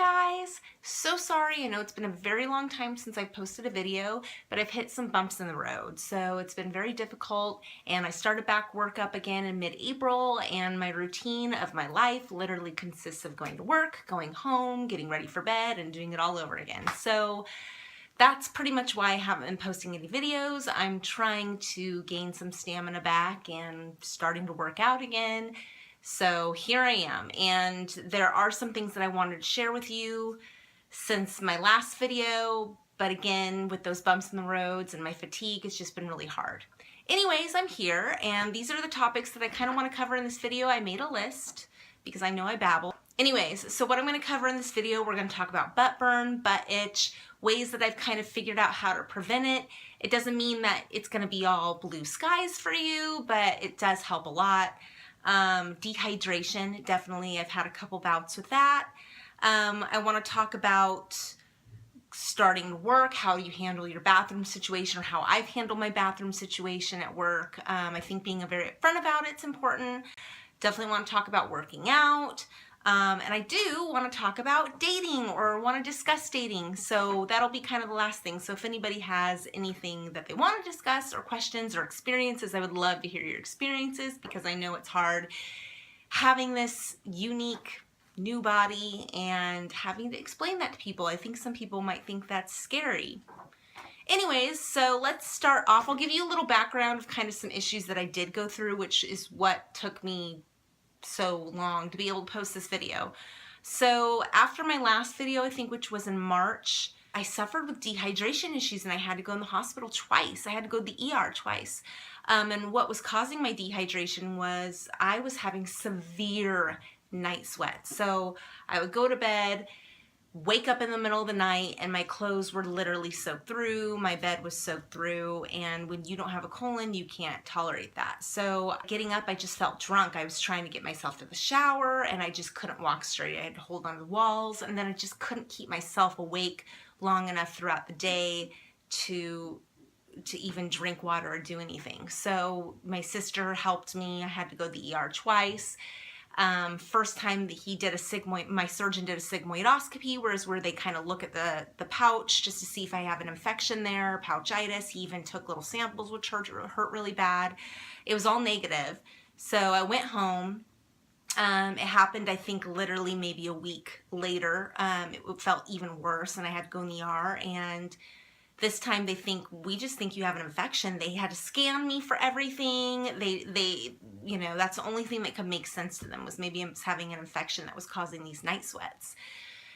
guys! So sorry, I know it's been a very long time since I posted a video, but I've hit some bumps in the road. So it's been very difficult, and I started back work up again in mid-April, and my routine of my life literally consists of going to work, going home, getting ready for bed, and doing it all over again. So that's pretty much why I haven't been posting any videos. I'm trying to gain some stamina back and starting to work out again. So here I am, and there are some things that I wanted to share with you since my last video, but again, with those bumps in the roads and my fatigue, it's just been really hard. Anyways, I'm here, and these are the topics that I kind of want to cover in this video. I made a list because I know I babble. Anyways, so what I'm going to cover in this video, we're going to talk about butt burn, butt itch, ways that I've kind of figured out how to prevent it. It doesn't mean that it's going to be all blue skies for you, but it does help a lot. Dehydration, definitely. I've had a couple bouts with that. I want to talk about starting to work, how you handle your bathroom situation, or how I've handled my bathroom situation at work. I think being very upfront about it's important. Definitely want to talk about working out. And I do want to talk about dating or want to discuss dating. So that'll be kind of the last thing. So if anybody has anything that they want to discuss or questions or experiences, I would love to hear your experiences because I know it's hard having this unique new body and having to explain that to people. I think some people might think that's scary. Anyways, so let's start off. I'll give you a little background of kind of some issues that I did go through, which is what took me so long to be able to post this video. So after my last video, I think, which was in March, I suffered with dehydration issues and I had to go in the hospital twice. I had to go to the ER twice. And what was causing my dehydration was I was having severe night sweats. So I would go to bed, wake up in the middle of the night, and my clothes were literally soaked through, my bed was soaked through, and when you don't have a colon, you can't tolerate that. So getting up, I just felt drunk. I was trying to get myself to the shower, and I just couldn't walk straight. I had to hold on to the walls, and then I just couldn't keep myself awake long enough throughout the day to even drink water or do anything. So my sister helped me. I had to go to the ER twice. First time that he did my surgeon did a sigmoidoscopy, where they kind of look at the pouch just to see if I have an infection there, pouchitis. He even took little samples, which hurt really bad. It was all negative. So I went home. It happened, I think, literally maybe a week later. It felt even worse, and I had to go in the ER, and this time we just think you have an infection. They had to scan me for everything. They, you know, that's the only thing that could make sense to them was maybe I was having an infection that was causing these night sweats.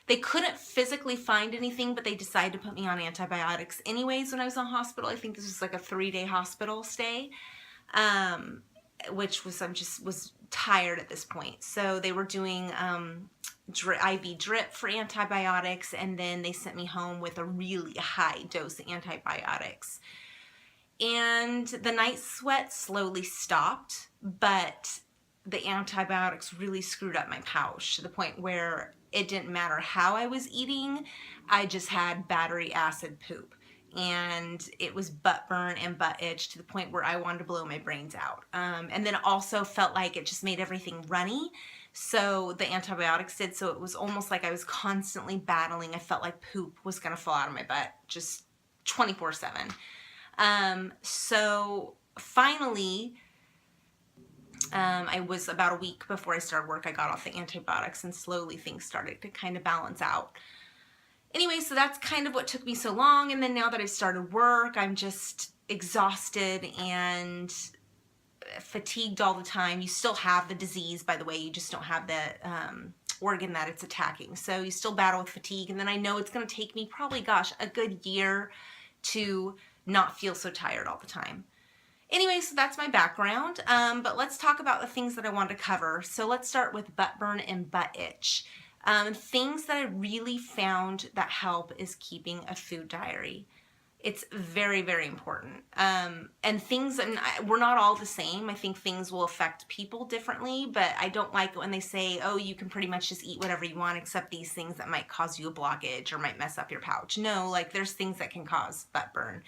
They couldn't physically find anything, but they decided to put me on antibiotics anyways when I was in hospital. I think this was like a 3-day hospital stay, which was, was tired at this point. So they were doing IV drip for antibiotics, and then they sent me home with a really high dose of antibiotics. And the night sweat slowly stopped, but the antibiotics really screwed up my pouch to the point where it didn't matter how I was eating, I just had battery acid poop. And it was butt burn and butt itch to the point where I wanted to blow my brains out. And then also felt like it just made everything runny. So the antibiotics did, so it was almost like I was constantly battling. I felt like poop was gonna fall out of my butt, just 24/7. So finally, I was about a week before I started work, I got off the antibiotics, and slowly things started to kind of balance out. Anyway, so that's kind of what took me so long, and then now that I've started work, I'm just exhausted and fatigued all the time. You still have the disease, by the way, you just don't have the organ that it's attacking. So you still battle with fatigue, and then I know it's going to take me probably, gosh, a good year to not feel so tired all the time. Anyway, so that's my background, but let's talk about the things that I wanted to cover. So let's start with butt burn and butt itch. Things that I really found that help is keeping a food diary. It's very, very important. And we're not all the same. I think things will affect people differently, but I don't like it when they say, oh, you can pretty much just eat whatever you want except these things that might cause you a blockage or might mess up your pouch. No, like there's things that can cause butt burn.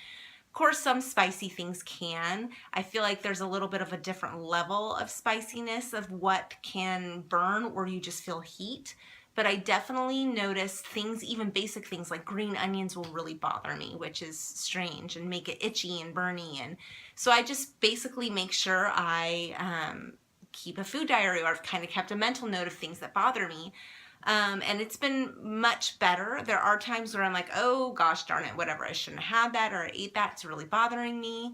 Of course, some spicy things can. I feel like there's a little bit of a different level of spiciness of what can burn, or you just feel heat. but I definitely notice things, even basic things like green onions will really bother me, which is strange, and make it itchy and burny. And so I just basically make sure I keep a food diary, or I've kind of kept a mental note of things that bother me. And it's been much better. There are times where I'm like, oh gosh darn it, whatever, I shouldn't have had that, or I ate that, it's really bothering me.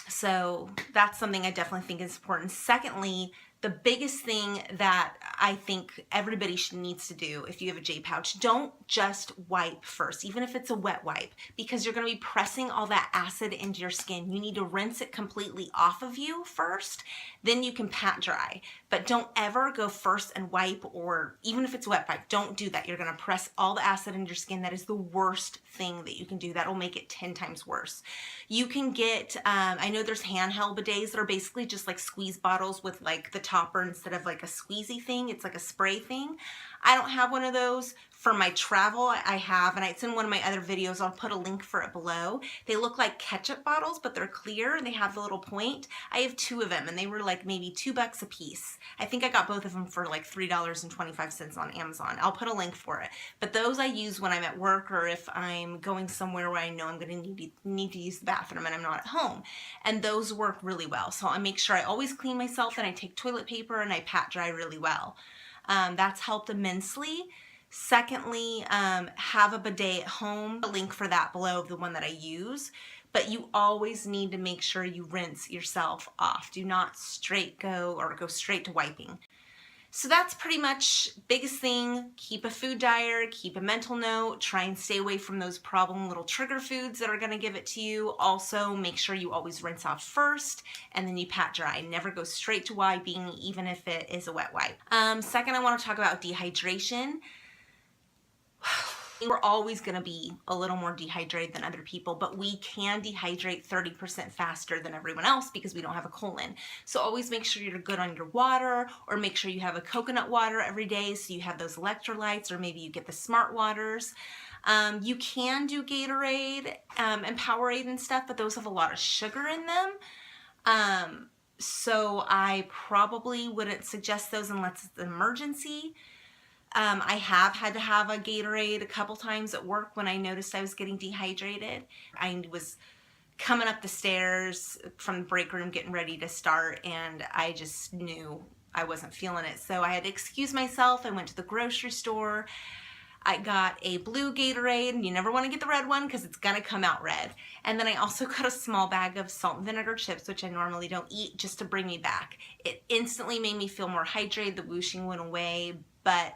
So that's something I definitely think is important. Secondly, the biggest thing that I think everybody needs to do if you have a J pouch, don't just wipe first, even if it's a wet wipe, because you're going to be pressing all that acid into your skin. You need to rinse it completely off of you first, then you can pat dry. But don't ever go first and wipe, or even if it's a wet wipe, don't do that. You're going to press all the acid into your skin. That is the worst thing that you can do. That'll make it 10 times worse. You can get, I know there's handheld bidets that are basically just like squeeze bottles with like the topper instead of like a squeezy thing. It's like a spray thing. I don't have one of those. For my travel, I have, and it's in one of my other videos. I'll put a link for it below. They look like ketchup bottles, but they're clear and they have the little point. I have 2 of them and they were like maybe $2 a piece. I think I got both of them for like $3.25 on Amazon. I'll put a link for it. But those I use when I'm at work, or if I'm going somewhere where I know I'm going to need to use the bathroom and I'm not at home. And those work really well. So I make sure I always clean myself, and I take toilet paper and I pat dry really well. That's helped immensely. Secondly, have a bidet at home. A link for that below, the one that I use. But you always need to make sure you rinse yourself off. Do not go straight to wiping. So that's pretty much biggest thing. Keep a food diary, keep a mental note, try and stay away from those problem little trigger foods that are going to give it to you. Also, make sure you always rinse off first and then you pat dry. Never go straight to wiping, even if it is a wet wipe. Second, I want to talk about dehydration. We're always going to be a little more dehydrated than other people, but we can dehydrate 30% faster than everyone else because we don't have a colon. So always make sure you're good on your water, or make sure you have a coconut water every day so you have those electrolytes, or maybe you get the smart waters. You can do Gatorade and Powerade and stuff, but those have a lot of sugar in them. So I probably wouldn't suggest those unless it's an emergency. I have had to have a Gatorade a couple times at work when I noticed I was getting dehydrated. I was coming up the stairs from the break room getting ready to start, and I just knew I wasn't feeling it. So I had to excuse myself. I went to the grocery store. I got a blue Gatorade, and you never want to get the red one because it's going to come out red. And then I also got a small bag of salt and vinegar chips, which I normally don't eat, just to bring me back. It instantly made me feel more hydrated. The whooshing went away, but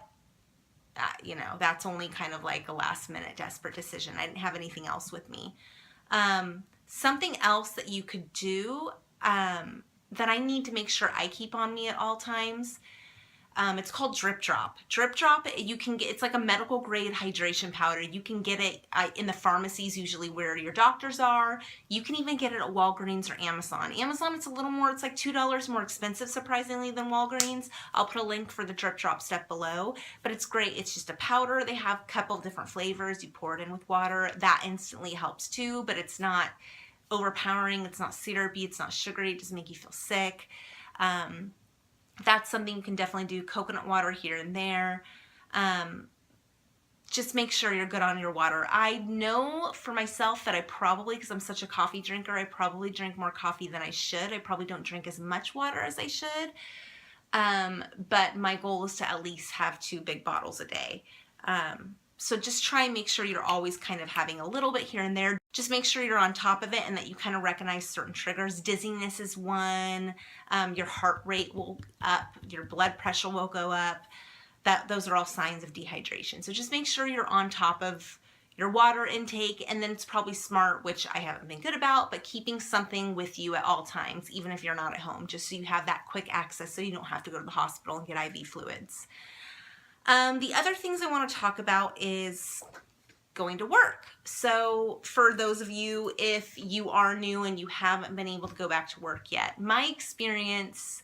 you know, that's only kind of like a last minute desperate decision. I didn't have anything else with me. Something else that you could do that I need to make sure I keep on me at all times, it's called Drip Drop. Drip Drop, you can get, it's like a medical grade hydration powder. You can get it in the pharmacies, usually where your doctors are. You can even get it at Walgreens or Amazon. Amazon, it's a little more, it's like $2 more expensive, surprisingly, than Walgreens. I'll put a link for the Drip Drop stuff below, but it's great. It's just a powder. They have a couple of different flavors. You pour it in with water. That instantly helps too, but it's not overpowering. It's not syrupy. It's not sugary. It doesn't make you feel sick. That's something you can definitely do. Coconut water here and there. Just make sure you're good on your water. I know for myself that I probably, because I'm such a coffee drinker, I probably drink more coffee than I should. I probably don't drink as much water as I should. But my goal is to at least have 2 big bottles a day. So just try and make sure you're always kind of having a little bit here and there. Just make sure you're on top of it and that you kind of recognize certain triggers. Dizziness is one. Your heart rate will up. Your blood pressure will go up. Those are all signs of dehydration. So just make sure you're on top of your water intake. And then it's probably smart, which I haven't been good about, but keeping something with you at all times, even if you're not at home, just so you have that quick access so you don't have to go to the hospital and get IV fluids. The other things I want to talk about is going to work. So for those of you, if you are new and you haven't been able to go back to work yet, my experience,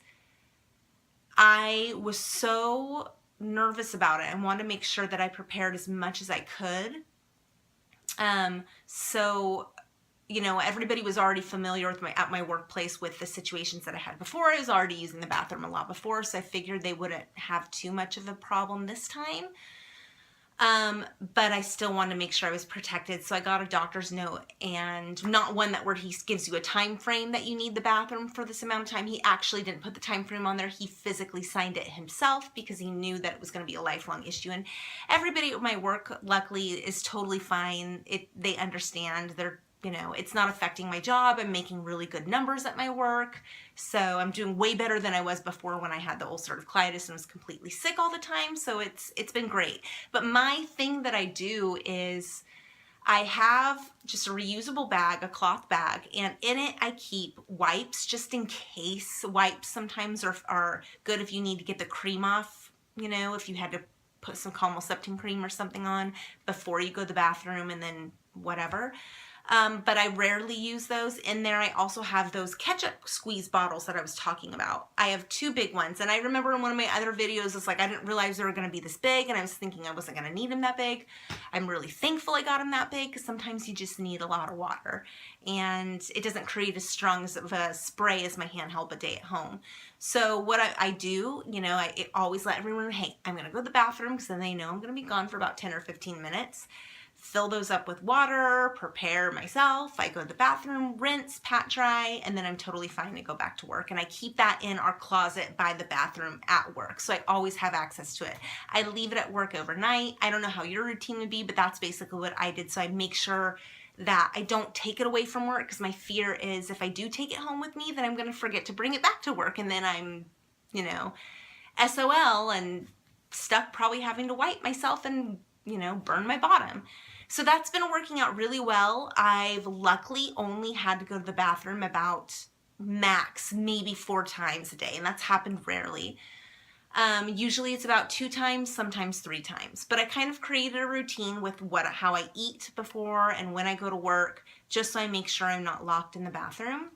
I was so nervous about it and wanted to make sure that I prepared as much as I could. So you know, everybody was already familiar with at my workplace with the situations that I had before. I was already using the bathroom a lot before, so I figured they wouldn't have too much of a problem this time. But I still wanted to make sure I was protected. So I got a doctor's note, and not one where he gives you a time frame that you need the bathroom for this amount of time. He actually didn't put the time frame on there. He physically signed it himself because he knew that it was going to be a lifelong issue. And everybody at my work, luckily, is totally fine. They understand. They're, you know, it's not affecting my job. I'm making really good numbers at my work. So I'm doing way better than I was before when I had the ulcerative colitis and was completely sick all the time. So it's been great. But my thing that I do is I have just a reusable bag, a cloth bag, and in it I keep wipes just in case. Wipes sometimes are good if you need to get the cream off, you know, if you had to put some calmoseptin cream or something on before you go to the bathroom and then whatever. But I rarely use those. In there, I also have those ketchup squeeze bottles that I was talking about. I have 2 big ones. And I remember in one of my other videos, it's like I didn't realize they were going to be this big. And I was thinking I wasn't going to need them that big. I'm really thankful I got them that big because sometimes you just need a lot of water. And it doesn't create as strong of a spray as my handheld bidet at home. So what I do, you know, I always let everyone know, hey, I'm going to go to the bathroom because then they know I'm going to be gone for about 10 or 15 minutes. Fill those up with water, prepare myself. I go to the bathroom, rinse, pat dry, and then I'm totally fine to go back to work. And I keep that in our closet by the bathroom at work. So I always have access to it. I leave it at work overnight. I don't know how your routine would be, but that's basically what I did. So I make sure that I don't take it away from work because my fear is if I do take it home with me, then I'm going to forget to bring it back to work. And then I'm, you know, SOL and stuck probably having to wipe myself and, you know, burn my bottom. So that's been working out really well. I've luckily only had to go to the bathroom about max, maybe 4 times a day, and that's happened rarely. Usually it's about 2 times, sometimes 3 times. But I kind of created a routine with how I eat before and when I go to work, just so I make sure I'm not locked in the bathroom.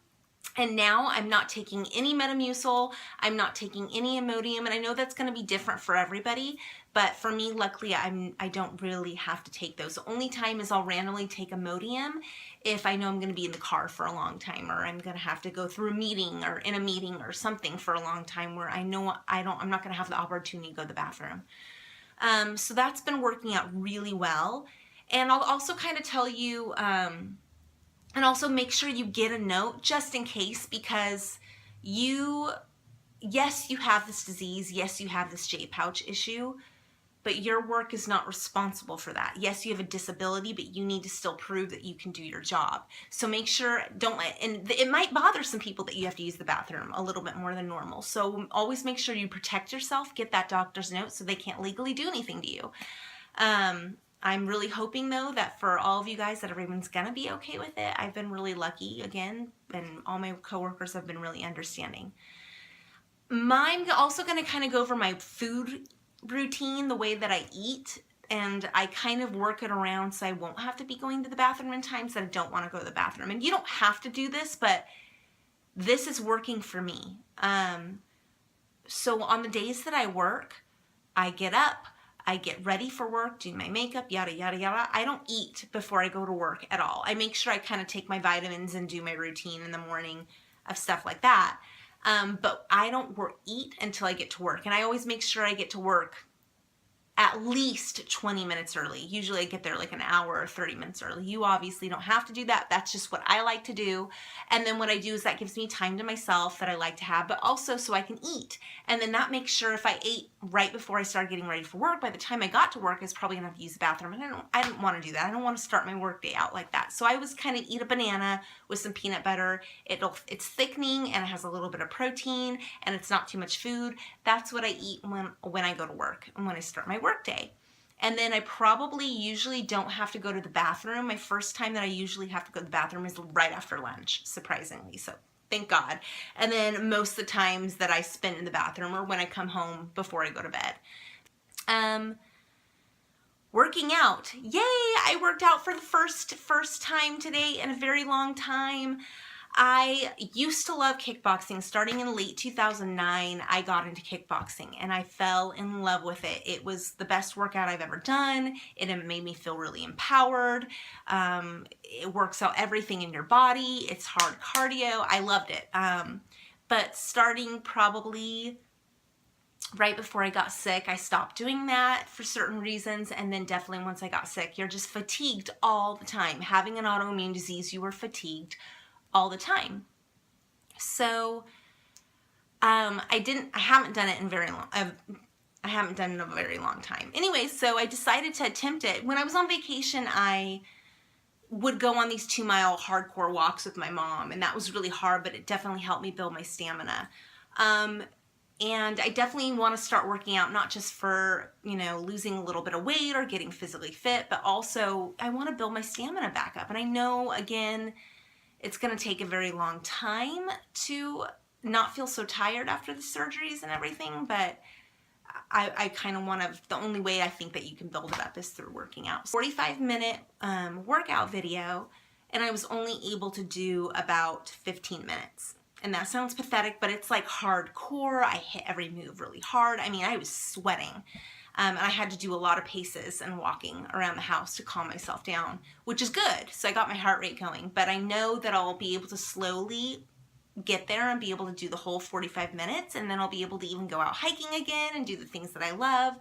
And now I'm not taking any Metamucil, I'm not taking any Imodium, and I know that's going to be different for everybody, but for me, luckily, I don't really have to take those. The only time is I'll randomly take Imodium if I know I'm going to be in the car for a long time, or I'm going to have to go through a meeting or in a meeting or something for a long time where I know I'm not going to have the opportunity to go to the bathroom. So that's been working out really well. And I'll also kind of tell you, and also make sure you get a note just in case, because yes, you have this disease, yes, you have this J-pouch issue, but your work is not responsible for that. Yes, you have a disability, but you need to still prove that you can do your job. So make sure, and it might bother some people that you have to use the bathroom a little bit more than normal. So always make sure you protect yourself, get that doctor's note so they can't legally do anything to you. I'm really hoping, though, that for all of you guys that everyone's going to be okay with it. I've been really lucky, again, and all my coworkers have been really understanding. I'm also going to kind of go over my food routine, the way that I eat, and I kind of work it around so I won't have to be going to the bathroom in times that I don't want to go to the bathroom. And you don't have to do this, but this is working for me. So on the days that I work, I get up, I get ready for work, do my makeup, yada, yada, yada. I don't eat before I go to work at all. I make sure I kind of take my vitamins and do my routine in the morning of stuff like that. But I don't eat until I get to work. And I always make sure I get to work at least 20 minutes early. Usually I get there like an hour or 30 minutes early. You obviously don't have to do that. That's just what I like to do. And then what I do is that gives me time to myself that I like to have, but also so I can eat. And then that makes sure if I ate right before I started getting ready for work, by the time I got to work, I was probably gonna have to use the bathroom. And I didn't want to do that. I don't want to start my work day out like that. So I was kind of eat a banana with some peanut butter. It's thickening and it has a little bit of protein and it's not too much food. That's what I eat when I go to work and when I start my work day. And then I probably usually don't have to go to the bathroom. My first time that I usually have to go to the bathroom is right after lunch, surprisingly. So thank God. And then most of the times that I spend in the bathroom are when I come home before I go to bed. Working out. Yay! I worked out for the first time today in a very long time. I used to love kickboxing. Starting in late 2009, I got into kickboxing and I fell in love with it. It was the best workout I've ever done. It made me feel really empowered. It works out everything in your body. It's hard cardio. I loved it. But starting probably right before I got sick, I stopped doing that for certain reasons. And then definitely once I got sick, you're just fatigued all the time. Having an autoimmune disease, you were fatigued all the time. So I haven't done it in very long. I haven't done it in a very long time. Anyway, so I decided to attempt it. When I was on vacation, I would go on these 2-mile hardcore walks with my mom, and that was really hard, but it definitely helped me build my stamina. And I definitely want to start working out, not just for, losing a little bit of weight or getting physically fit, but also I want to build my stamina back up. And I know, again, it's going to take a very long time to not feel so tired after the surgeries and everything, but I kind of want to, the only way I think that you can build it up is through working out. 45-minute workout video, and I was only able to do about 15 minutes. And that sounds pathetic, but it's like hardcore. I hit every move really hard. I mean, I was sweating. And I had to do a lot of paces and walking around the house to calm myself down, which is good. So I got my heart rate going. But I know that I'll be able to slowly get there and be able to do the whole 45 minutes. And then I'll be able to even go out hiking again and do the things that I love.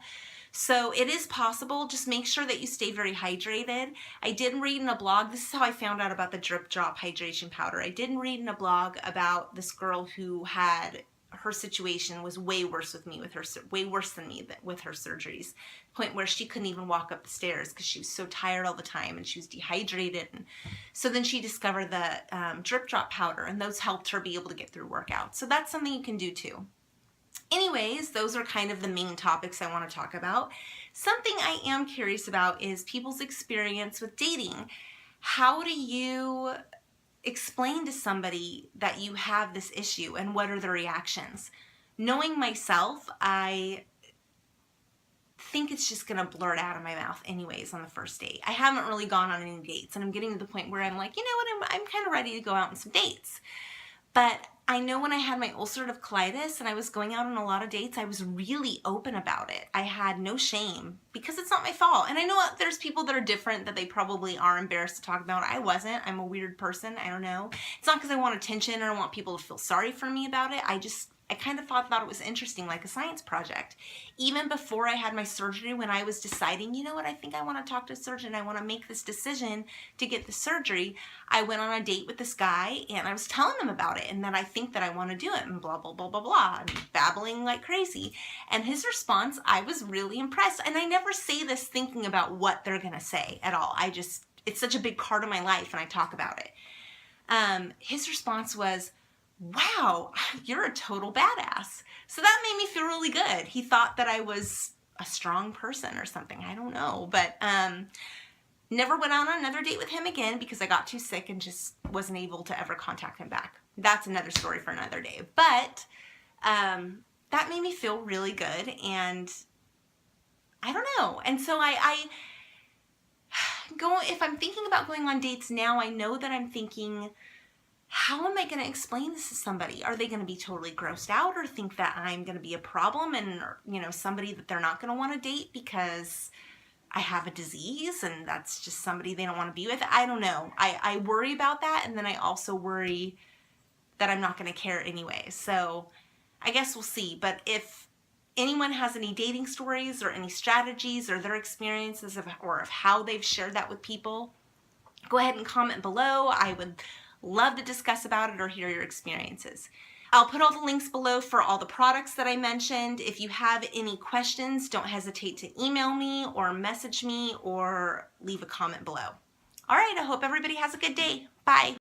So it is possible. Just make sure that you stay very hydrated. I did read in a blog, this is how I found out about the Drip Drop hydration powder. I did read in a blog about this girl who had, her situation was way worse than me with her surgeries. Point where she couldn't even walk up the stairs because she was so tired all the time and she was dehydrated. And so then she discovered the Drip Drop powder, and those helped her be able to get through workouts. So that's something you can do too. Anyways, those are kind of the main topics I want to talk about. Something I am curious about is people's experience with dating. How do you explain to somebody that you have this issue, and what are the reactions? Knowing myself, I think it's just going to blurt out of my mouth anyways on the first date. I haven't really gone on any dates, and I'm getting to the point where I'm like, you know what, I'm kind of ready to go out on some dates. But I know when I had my ulcerative colitis and I was going out on a lot of dates, I was really open about it. I had no shame because it's not my fault. And I know there's people that are different, that they probably are embarrassed to talk about. I wasn't. I'm a weird person. I don't know. It's not because I want attention or I want people to feel sorry for me about it. I kind of thought it was interesting, like a science project. Even before I had my surgery, when I was deciding, you know what, I think I want to talk to a surgeon, I want to make this decision to get the surgery, I went on a date with this guy and I was telling him about it and that I think that I want to do it and blah, blah, blah, blah, blah, and babbling like crazy. And his response, I was really impressed. And I never say this thinking about what they're going to say at all. It's such a big part of my life and I talk about it. His response was, wow, you're a total badass. So that made me feel really good. He thought that I was a strong person or something. I don't know. But never went out on another date with him again because I got too sick and just wasn't able to ever contact him back. That's another story for another day. But that made me feel really good. And I don't know. And so if I'm thinking about going on dates now, I know that I'm thinking, how am I going to explain this to somebody? Are they going to be totally grossed out or think that I'm going to be a problem and, somebody that they're not going to want to date because I have a disease and that's just somebody they don't want to be with? I don't know. I worry about that, and then I also worry that I'm not going to care anyway. So I guess we'll see. But if anyone has any dating stories or any strategies or their experiences of how they've shared that with people, go ahead and comment below. I would love to discuss about it or hear your experiences. I'll put all the links below for all the products that I mentioned. If you have any questions, don't hesitate to email me or message me or leave a comment below. All right, I hope everybody has a good day. Bye.